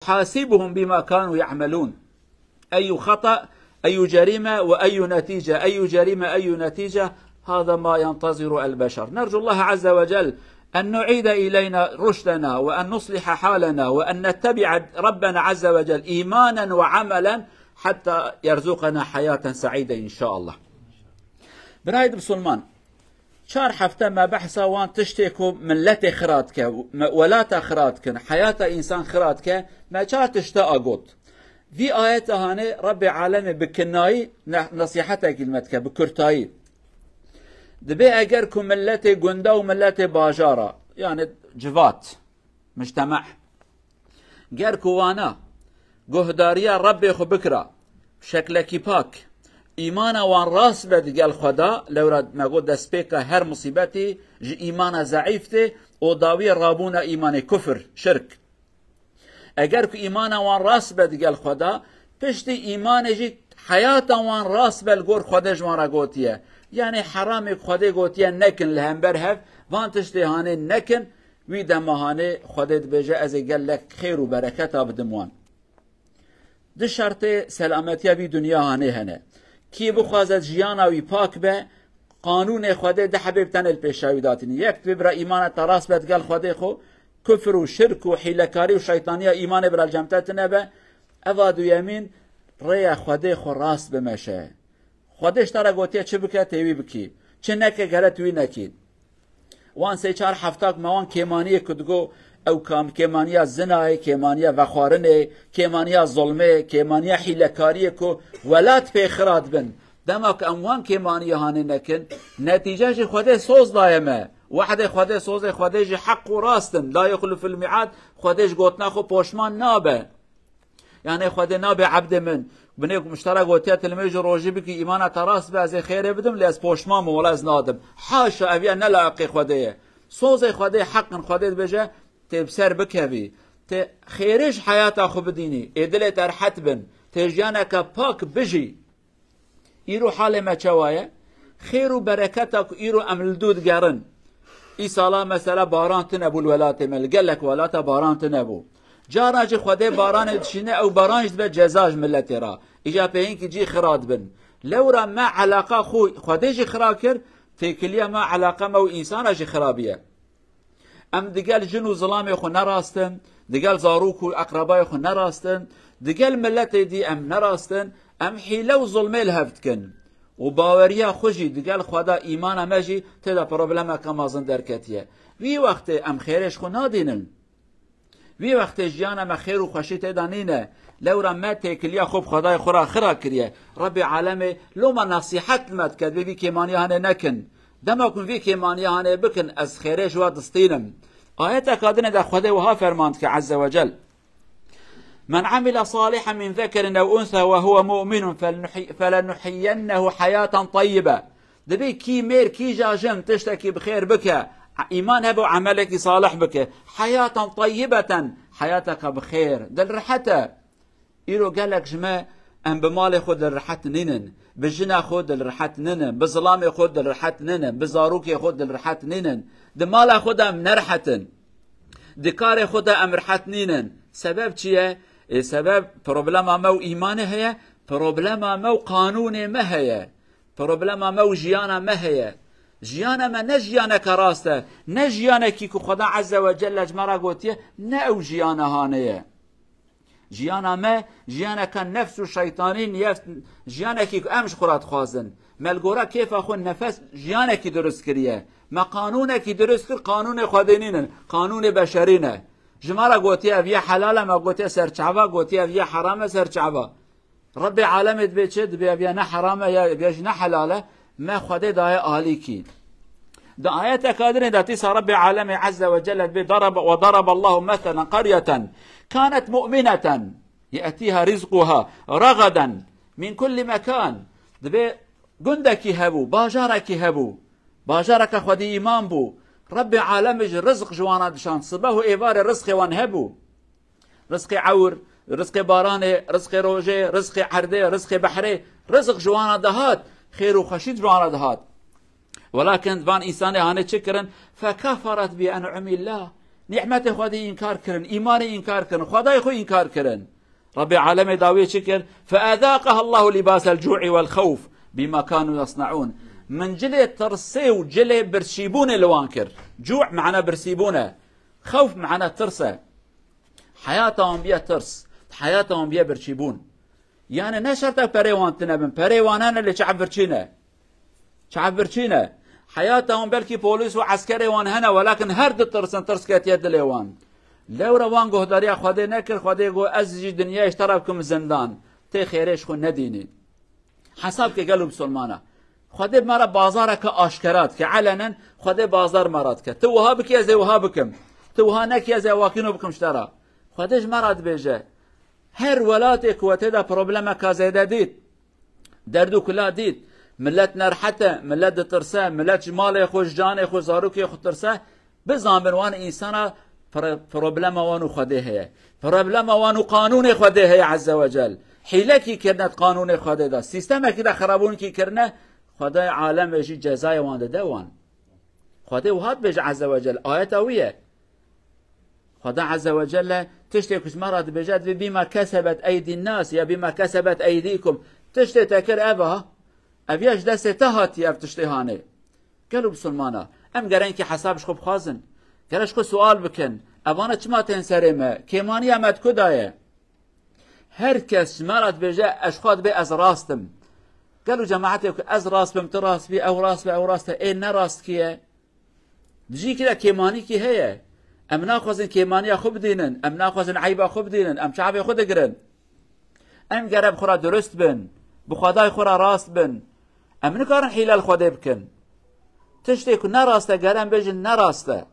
يحاسبهم بما كانوا يعملون. أي خطأ، أي جريمة وأي نتيجة، أي جريمة أي نتيجة، هذا ما ينتظر البشر. نرجو الله عز وجل أن نعيد إلينا رشدنا، وأن نصلح حالنا، وأن نتبع ربنا عز وجل إيمانا وعملا حتى يرزقنا حياة سعيدة إن شاء الله. برايد بسلمان شار حفته ما بحثا وان تشتكو ملت خراتك ولا تخراتك حياة إنسان خراتك ما شار تشتاق قوت في آيات هاني رب عالم بكناي نصيحتك كلمتك بكرتاي دبي اگركم ملت گنده و ملت باجارة يعني جوات مجتمع گركو وانا گهداريا ربي خو بكرا شكلكي باك ایمانا وان راس بد قال خدا لو رد نقول دسبيكا هر مصيبتي جي ایمانا ضعيفته او داوي رابونا ایمان كفر شرك اگر که ایمان وان راس بد قال خدا پشت ایمان جی حیات وان راس بل گور خدا جوان را گوتیه يعني حرام خدا گوتیه نکن لهمبر هف وان تشتی هانه نکن وی دمهانه خدا بجه از قال لك خير و برکت بدموان ده شرط سلامتی بی دنیا هانه هنه کی بخوازد جیانا وی پاک به قانون خدا ده حبیب تن الپیشاوی داتنی یک ببرا ایمان تراس بد قال خدا خو كفر وشرك وحيلكاري وشيطانية إيمان بالجمتات نبا أفادو يمين ريا خده خو راست بمشه خودش ترى قوتيه چه بكه تيوي بكي چه نكه غلط وي نكيد وان سه چار هفتاك موان كيمانيه كدگو او كام كيمانيه زنا كيمانيه وخارنه كيمانيه ظلمه كيمانيه حيلكاري كو ولات بخرات بن دمك اموان كيمانيه هاني نكن نتيجه خده سوز دايمه واحد خدا سوز خداش حق و راستن لا يخلف الميعاد خداش قوتنا خو پوشمان نابه يعني خدا نابه عبد من بنيك مشترك قوتيات الميج روجي بك ايمانه تراس به از خير بدم لاس پوشمان ولا از نادم حاشا ابي ان لاقي خدايه سوز خدا حق خدا بجه تبسر بكبي ت خيرش حياته خو بديني ادله ترحت بن تجانك باك بجي يرو حال ما چوايه خير و بركتك يرو املدود قرن ای سالا مثلا باران تنبو الولات مل قال لك ولات باران تنبو جاراج خدا باران تشنه او بارانج به جزاج ملت را اجا پهین کی جی خراد بن لو را ما علاقه خو خدا جی خراکر تکلیه ما علاقه مو انسان جی خرابیه ام دگل جنو ظلام خو نراستن دگل زاروک و اقربای خو نراستن دگل ملت دی ام نراستن ام حیله و ظلمه الهفت کن و باوریا خوشی دگل خدا ایمان مجی تدا پروبلم کمازن درکتیه وی وقت ام خیرش خو نادینن وی وقت جیان ام خیر و خوشی تدا نینه لورا ما تکلیا خوب خدای خورا خرا کریه رب عالمه لو ما نصیحت مد کد وی کیمانی هانه نکن دما کن وی کیمانی هانه بکن از خیرش و دستینم آیت کادن در خدا وها فرماند که عز وجل من عمل صالحا من ذكر أو أنثى وهو مؤمن فلنحيينه حياة طيبة دبي كي مير كي جاجم تشتكي بخير بك إيمان هبو عملك صالح بك حياة طيبة حياتك بخير دل رحته إيرو قالك جماعة أم بمال خود الرحت نينن بجنا خود الرحت نينن بظلام خود الرحت نينن بزاروك خود الرحت نينن دمال خود أم نرحتن دكار خود أم رحت نينن سبب چیه؟ سبب پروبلما مو ایمان هيا پروبلما مو قانون ما هيا پروبلما مو جيانا ما هيا جيانا ما نجيانا كراسته نجيانا كي خدا عز وجل جمرا قوتيه نأو جيانا هانيه جيانا ما جيانا كان نفس الشيطانين جيانا كي امش خرات خازن ملگورا كيف اخو نفس جيانا كي درست كريه ما قانون كي درست كر قانون خدينين قانون بشرينه جمارا قوتي افيا حلاله ما قوتي سرچعبا قوتي افيا حرامه سرچعبا رب عالمت بچد بي افيا نه حرامه يا بيش نه حلاله ما خدي داي عليكي ده ايات كادر داتي رب عالم عز وجل وضرب الله مثلا قريه كانت مؤمنه ياتيها رزقها رغدا من كل مكان دبي گندکی هبو باجارکی هبو باجارک خودی ایمان بو رب عالمج رزق جوانا دشان صبح و ایوار رزق وان هبو رزق عور رزق باران رزق روجه رزق عرده رزق بحره رزق جوانا دهات خير و خشید جوانا دهات ولكن فان انسان هانه چکرن فكفرت بانعم الله نعمت خودی انکار کردن، ایمان انکار کردن، خدای خو انکار کردن. رب العالمین داوی چی کرد؟ فاذاقها الله لباس الجوع والخوف بما كانوا يصنعون. من جل ترسي وجل برسيبون لوان كر. جوع معنا برسيبونه، خوف معنا ترسه. حياتهم بيا ترس، حياتهم بيا برسيبون. يعني نشرت بريوان تنبن، بريوانان اللي شعب حياتهم بلكي بوليس وعسكري وان هنا، ولكن هرد ترسن ترس كات يد ليوان. لو روان قهداريا خدي نكر خدي قو ازجي دنيا اشترابكم زندان تي خيريش خو نديني حساب که قالوا بسلمانه خدي مرا بازارك اشكرات كعلنا خدي بازار مرات ك تو وهابك يا زي وهابكم تو هانك يا زي واكينو بكم اشترى خديش مرات بيجه هر ولاتك وتدا بروبلمك زيدا ديت دردو كلا ديت ملت نرحته ملت ترسه ملت جمال خوش جان خوش زاروك خو ترسه بزامن وان انسان بروبلم وانو خده هي بروبلم وانو قانون خده هي عز وجل حيله کی کرنت قانون خده دا سیستم کی دا خرابون کی کرنه خدای عالم بهش جزای وان ده وان خدای وهات بهش عز وجل آیت اویه خدای عز وجل تشتي كش مرات بجد بما كسبت ايدي الناس يا بما كسبت ايديكم تشتي تكر ابها ابياش دست تهات يا تشتيهانه قالوا بسلمانه ام قرين كي حسابش خوب خازن قالش كو سؤال بكن ابانا چما تنسرمه كيماني امد كدايه هر کس مرات بجا اشخاص به از راستم قالوا جماعتي از راست بم تراس بي او راست به او راست اي نراست كيه بجي كده كيماني كي هي ام ناخذن كيماني خوب دينن ام ناخذن عيبه خوب دينن ام شعب خود گرن ام قرب خورا درست بن بخدای خورا راست بن ام نکارن حيلال خود بكن تشتي كو نراسته گرم بجن نراسته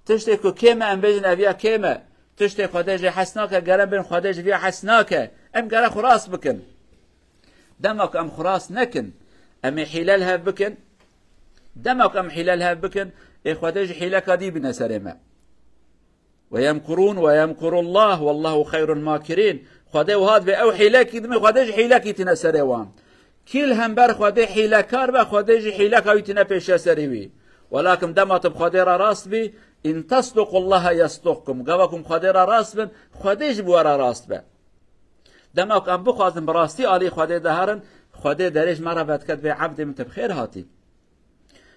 تشتي كو كيما ام بجن ابيا كيما تشتي خداجي حسناك قرم بين خداجي فيها حسناك ام قرا خراس بكن دمك ام خراس نكن ام حلالها بكن دمك ام حلالها بكن اي خداجي حيلك دي بنسرمه ويمكرون ويمكر الله والله خير الماكرين خدای وهاد به او حیلکی دم خدای حیلکی تنسروان کل هم بر خدای حیلکار به خدای حیلک اویتنا پیش سریوی ولكن دمات بخدای را راست بی ان تصدق الله يصدقكم قواكم خدای را راست بن خدای بوارا راست به دماک ام بخوازن براستی علی خدای دهرن خدای درج مرا بد کد به عبد من بخیر هاتی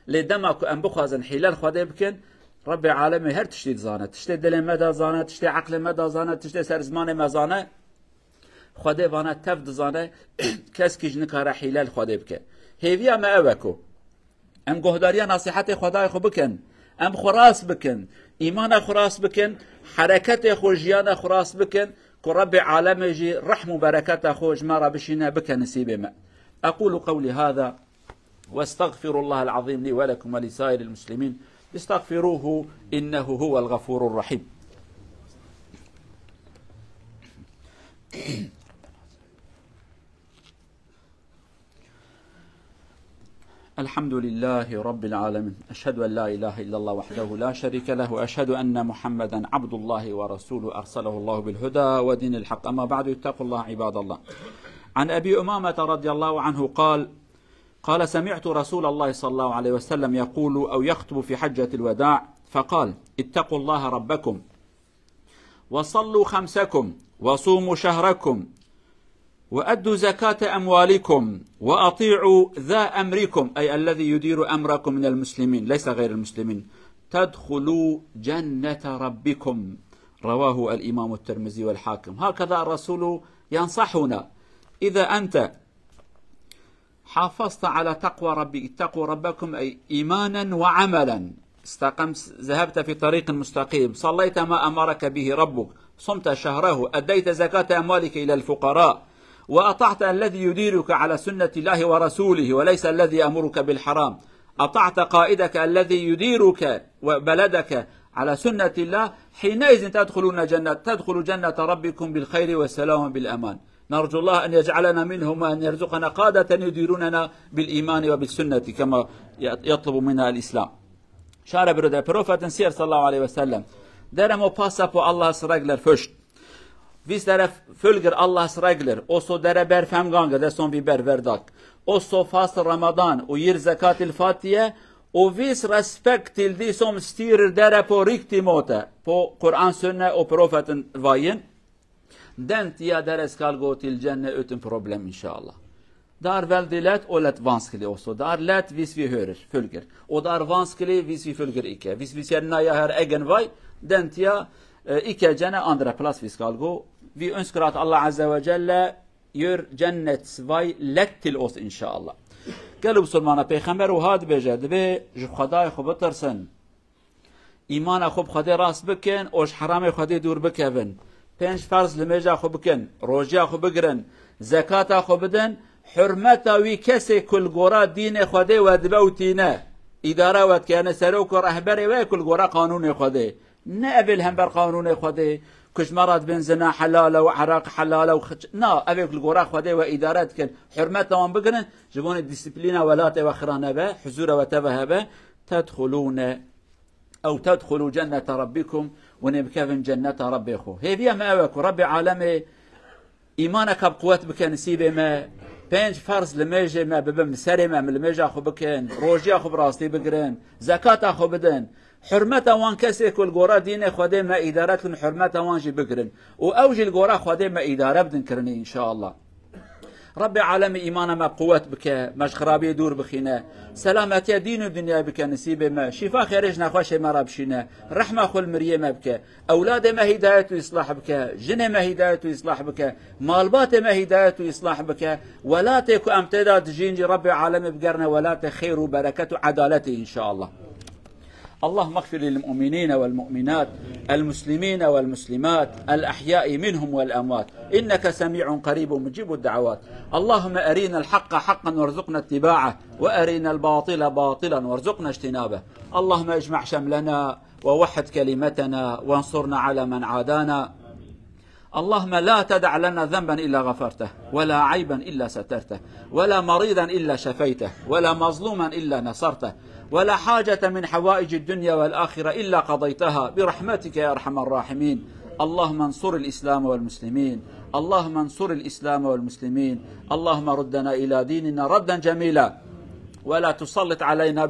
لدماک ام بخوازن حیلال خدای بکن رب العالمین هر تشتی زانه تشتی دل مدا زانه تشتی عقل مدا زانه تشتی سر زمان مزانه خدای وانه تفد زانه کس کیج نکاره حیلال خدای بکن هیویا ما اوکو ام گهداریا نصیحت خدای خو بکن ام خراس بکن ایمان خراس بکن حرکت خوجیان خراس بکن که رب العالمین جی رحم و برکت خوج ما را بشینه بکن نصیب ما اقول قولي هذا واستغفر الله العظيم لي ولكم ولسائر المسلمين استغفروه إنه هو الغفور الرحيم الحمد لله رب العالمين أشهد أن لا إله إلا الله وحده لا شريك له وأشهد أن محمدا عبد الله ورسوله أرسله الله بالهدى ودين الحق أما بعد اتقوا الله عباد الله عن أبي أمامة رضي الله عنه قال سمعت رسول الله صلى الله عليه وسلم يقول أو يخطب في حجة الوداع فقال اتقوا الله ربكم وصلوا خمسكم وصوموا شهركم وأدوا زكاة أموالكم وأطيعوا ذا أمركم أي الذي يدير أمركم من المسلمين ليس غير المسلمين تدخلوا جنة ربكم رواه الإمام الترمذي والحاكم هكذا الرسول ينصحنا إذا أنت حافظت على تقوى ربك اتقوا ربكم أي إيمانا وعملا استقمت ذهبت في طريق مستقيم صليت ما أمرك به ربك صمت شهره أديت زكاة أموالك إلى الفقراء وأطعت الذي يديرك على سنة الله ورسوله وليس الذي يأمرك بالحرام أطعت قائدك الذي يديرك وبلدك على سنة الله حينئذ تدخل جنة ربكم بالخير والسلام بالأمان نرجو الله أن يجعلنا منهم وأن يرزقنا قادة يديروننا بالإيمان وبالسنة كما يطلب منا الإسلام شارع برده بروفة سير صلى الله عليه وسلم درمو passa på Allahs regler först. Hvis dere følger Allahs regler, og så dere ber 5 ganger, det som vi ber hver dag, og så faster Ramadan og gir zakat til fattige, och vis respekt till de som styrer där på riktig måte, på Koran, Sunna och profeten Vajen, den tida dere skal gå til Jannah uten problem, inshallah. Det er veldig lett og lett vanskelig også. Det er lett hvis vi følger. Og det er vanskelig hvis vi følger ikke. Hvis vi sier nei, jeg har egen vei, den tida ikke Jannah, andre plass vi skal gå. Vi ønsker at Allah Azza wa Jalla gjør Jannats vei lett til oss, inshallah. قالوا بسلمان پیغمبر و هاد بجد به خدای خوب ترسن ایمان خوب خدای راست بکن اوش حرام خدای دور بکن 5 فرض لمجا خوب بکن روجا خوب بگرن زکات خوب بدن حرمت وی کسی کل گورا دین خدای و دبوتینه اداره و کنه سروک رهبری و کل گورا قانون خدای نه ابل هم بر قانون خدای كجمرات بين زنا حلالة وعراق حلالة نا أبيك الجورا خدي وإدارات كن حرمتها وان بقرن جبون الديسبلينا ولاته وخرانا به حزورة وتبه به تدخلوا جنة ربكم ونبكفن جنة ربكم هي بيا ما أبيك ربي عالمي إيمانك بقوة بكن نسيبه ما 5 فرض لميجي ما ببم سرمة من الميجي أخو بكن روجي أخو براستي بقرن زكاة أخو بدن حرمتا وان كسي كل جورا دين خدي ما إدارات لن حرمتا وان جي بقرن وأوجي الجورا خدي ما إدارة بدن كرني إن شاء الله ربي عالمي إيمانا ما بقوة بك مش خرابي دور بخينا سلامتي دين الدنيا بك نسيبه ما شفاء خيرجنا خوش ما رابشينا رحمة خل مريم ما بك أولاد ما هداية وإصلاح بك جن ما هداية وإصلاح بك مالبات ما هداية وإصلاح بك ولا تكو امتداد جينجي ربي عالمي بقرنا ولا تخير وبركة وعدالته إن شاء الله اللهم اغفر للمؤمنين والمؤمنات المسلمين والمسلمات الأحياء منهم والأموات إنك سميع قريب مجيب الدعوات اللهم أرينا الحق حقا وارزقنا اتباعه وأرينا الباطل باطلا وارزقنا اجتنابه اللهم اجمع شملنا ووحد كلمتنا وانصرنا على من عادانا اللهم لا تدع لنا ذنبا إلا غفرته ولا عيبا إلا سترته ولا مريضا إلا شفيته ولا مظلوما إلا نصرته ولا حاجة من حوائج الدنيا والآخرة إلا قضيتها برحمتك يا أرحم الراحمين اللهم انصر الإسلام والمسلمين اللهم انصر الإسلام والمسلمين اللهم ردنا إلى ديننا ردا جميلا ولا تسلط علينا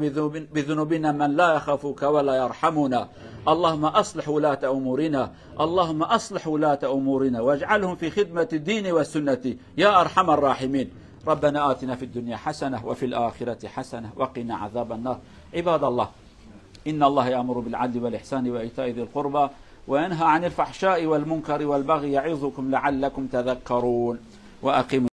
بذنوبنا من لا يخافك ولا يرحمنا اللهم أصلح ولاة أمورنا اللهم أصلح ولاة أمورنا واجعلهم في خدمة الدين والسنة يا أرحم الراحمين ربنا آتنا في الدنيا حسنة وفي الآخرة حسنة وقنا عذاب النار عباد الله إن الله يأمر بالعدل والإحسان وإيتاء ذي القربى وينهى عن الفحشاء والمنكر والبغي يعظكم لعلكم تذكرون وأقيموا